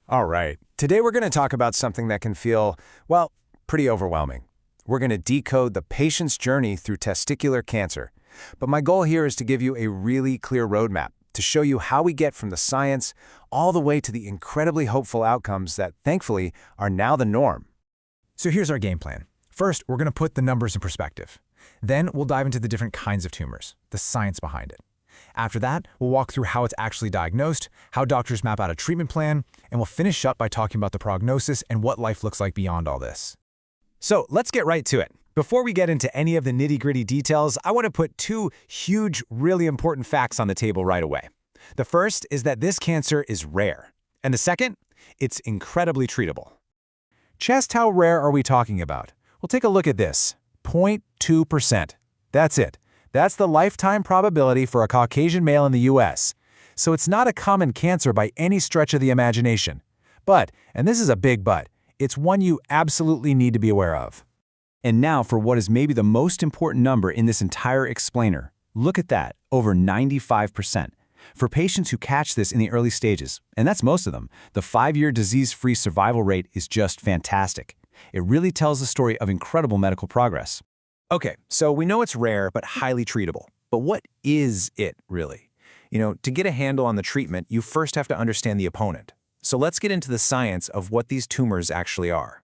All right, today we're going to talk about something that can feel, well, pretty overwhelming. We're going to decode the patient's journey through testicular cancer. But my goal here is to give you a really clear roadmap to show you how we get from the science all the way to the incredibly hopeful outcomes that, thankfully, are now the norm. So here's our game plan. First, we're going to put the numbers in perspective. Then we'll dive into the different kinds of tumors, the science behind it. After that, we'll walk through how it's actually diagnosed, how doctors map out a treatment plan, and we'll finish up by talking about the prognosis and what life looks like beyond all this. So let's get right to it. Before we get into any of the nitty-gritty details, I want to put two huge, really important facts on the table right away. The first is that this cancer is rare. And the second, it's incredibly treatable. Just how rare are we talking about? Well, take a look at this. 0.2%. That's it. That's the lifetime probability for a Caucasian male in the US. So it's not a common cancer by any stretch of the imagination. But, and this is a big but, it's one you absolutely need to be aware of. And now for what is maybe the most important number in this entire explainer. Look at that, over 95%. For patients who catch this in the early stages, and that's most of them, the 5-year disease-free survival rate is just fantastic. It really tells a story of incredible medical progress. Okay, so we know it's rare but highly treatable. But what is it really? To get a handle on the treatment, you first have to understand the opponent. So let's get into the science of what these tumors actually are.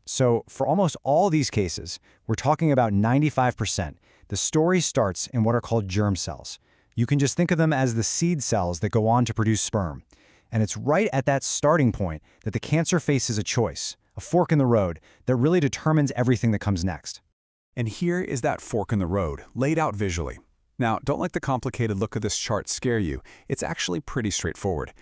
So for almost all these cases, we're talking about 95%. The story starts in what are called germ cells. You can just think of them as the seed cells that go on to produce sperm. And it's right at that starting point that the cancer faces a choice, a fork in the road, that really determines everything that comes next. And here is that fork in the road, laid out visually. Now, don't let the complicated look of this chart scare you. It's actually pretty straightforward.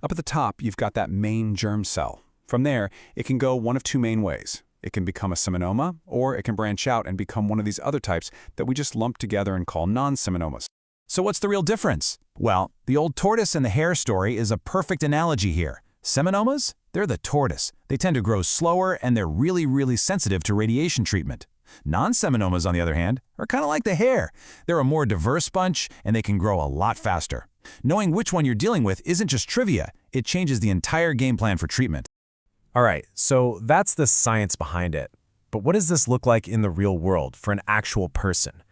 Up at the top, you've got that main germ cell. From there, it can go one of two main ways. It can become a seminoma, or it can branch out and become one of these other types that we just lump together and call non-seminomas. So what's the real difference? Well, the old tortoise and the hare story is a perfect analogy here. Seminomas? They're the tortoise. They tend to grow slower and they're really sensitive to radiation treatment. Non-seminomas, on the other hand, are kind of like the hare. They're a more diverse bunch and they can grow a lot faster. Knowing which one you're dealing with isn't just trivia, it changes the entire game plan for treatment. All right, so that's the science behind it. But what does this look like in the real world for an actual person?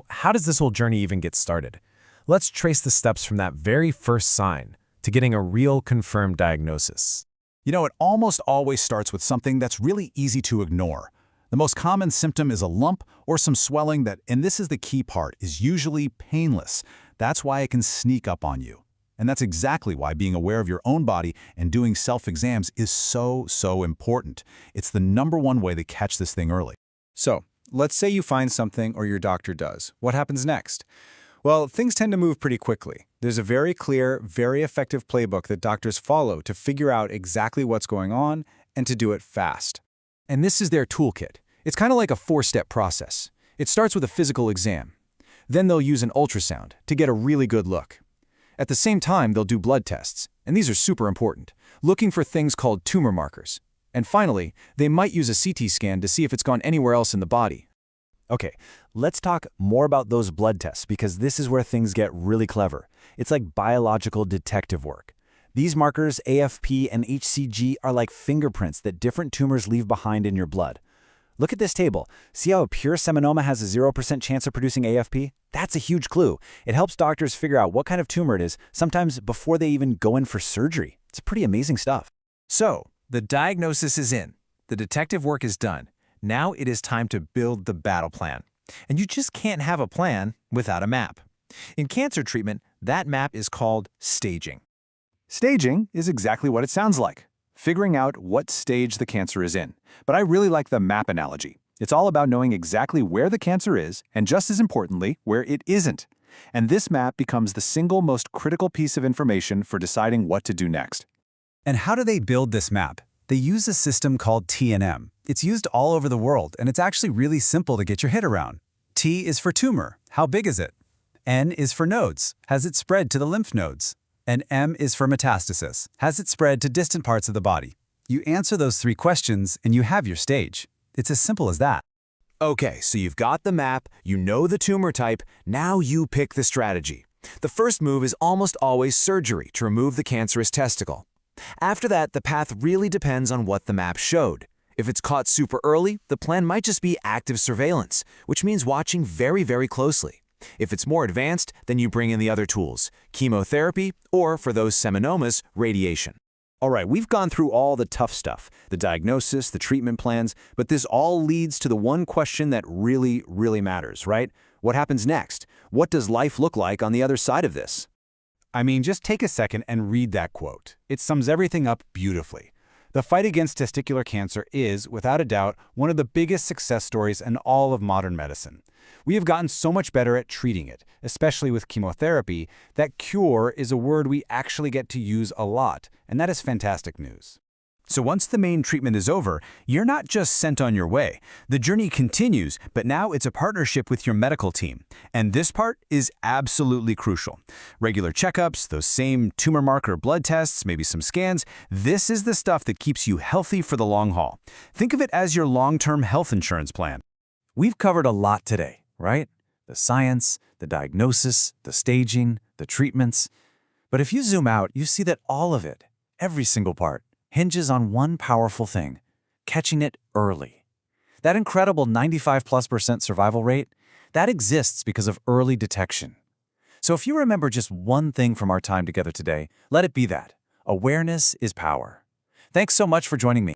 How does this whole journey even get started? Let's trace the steps from that very first sign to getting a real confirmed diagnosis. It almost always starts with something that's really easy to ignore. The most common symptom is a lump or some swelling that, and this is the key part, is usually painless. That's why it can sneak up on you. And that's exactly why being aware of your own body and doing self-exams is so important. It's the #1 way to catch this thing early. So, let's say you find something or your doctor does. What happens next? Well, things tend to move pretty quickly. There's a very clear, very effective playbook that doctors follow to figure out exactly what's going on and to do it fast. And this is their toolkit. It's kind of like a 4-step process. It starts with a physical exam. Then they'll use an ultrasound to get a really good look. At the same time, they'll do blood tests, and these are super important, looking for things called tumor markers. And finally, they might use a CT scan to see if it's gone anywhere else in the body. Okay, let's talk more about those blood tests because this is where things get really clever. It's like biological detective work. These markers, AFP and HCG, are like fingerprints that different tumors leave behind in your blood. Look at this table. See how a pure seminoma has a 0% chance of producing AFP? That's a huge clue. It helps doctors figure out what kind of tumor it is, sometimes before they even go in for surgery. It's pretty amazing stuff. So, the diagnosis is in. The detective work is done. Now it is time to build the battle plan. And you just can't have a plan without a map. In cancer treatment, that map is called staging. Staging is exactly what it sounds like, figuring out what stage the cancer is in. But I really like the map analogy. It's all about knowing exactly where the cancer is, and just as importantly, where it isn't. And this map becomes the single most critical piece of information for deciding what to do next. And how do they build this map? They use a system called T&M. It's used all over the world, and it's actually really simple to get your head around. T is for tumor. How big is it? N is for nodes. Has it spread to the lymph nodes? And M is for metastasis. Has it spread to distant parts of the body? You answer those 3 questions, and you have your stage. It's as simple as that. Okay, so you've got the map, you know the tumor type, now you pick the strategy. The first move is almost always surgery to remove the cancerous testicle. After that, the path really depends on what the map showed. If it's caught super early, the plan might just be active surveillance, which means watching very, very closely. If it's more advanced, then you bring in the other tools, chemotherapy, or for those seminomas, radiation. All right, we've gone through all the tough stuff, the diagnosis, the treatment plans, but this all leads to the one question that really, really matters, right? What happens next? What does life look like on the other side of this? I mean, just take a second and read that quote. It sums everything up beautifully. The fight against testicular cancer is, without a doubt, one of the biggest success stories in all of modern medicine. We have gotten so much better at treating it, especially with chemotherapy, that cure is a word we actually get to use a lot, and that is fantastic news. So once the main treatment is over, you're not just sent on your way. The journey continues, but now it's a partnership with your medical team. And this part is absolutely crucial. Regular checkups, those same tumor marker blood tests, maybe some scans, this is the stuff that keeps you healthy for the long haul. Think of it as your long-term health insurance plan. We've covered a lot today, right? The science, the diagnosis, the staging, the treatments. But if you zoom out, you see that all of it, every single part, hinges on one powerful thing: catching it early. That incredible 95+% survival rate, that exists because of early detection. So if you remember just one thing from our time together today, let it be that: awareness is power. Thanks so much for joining me.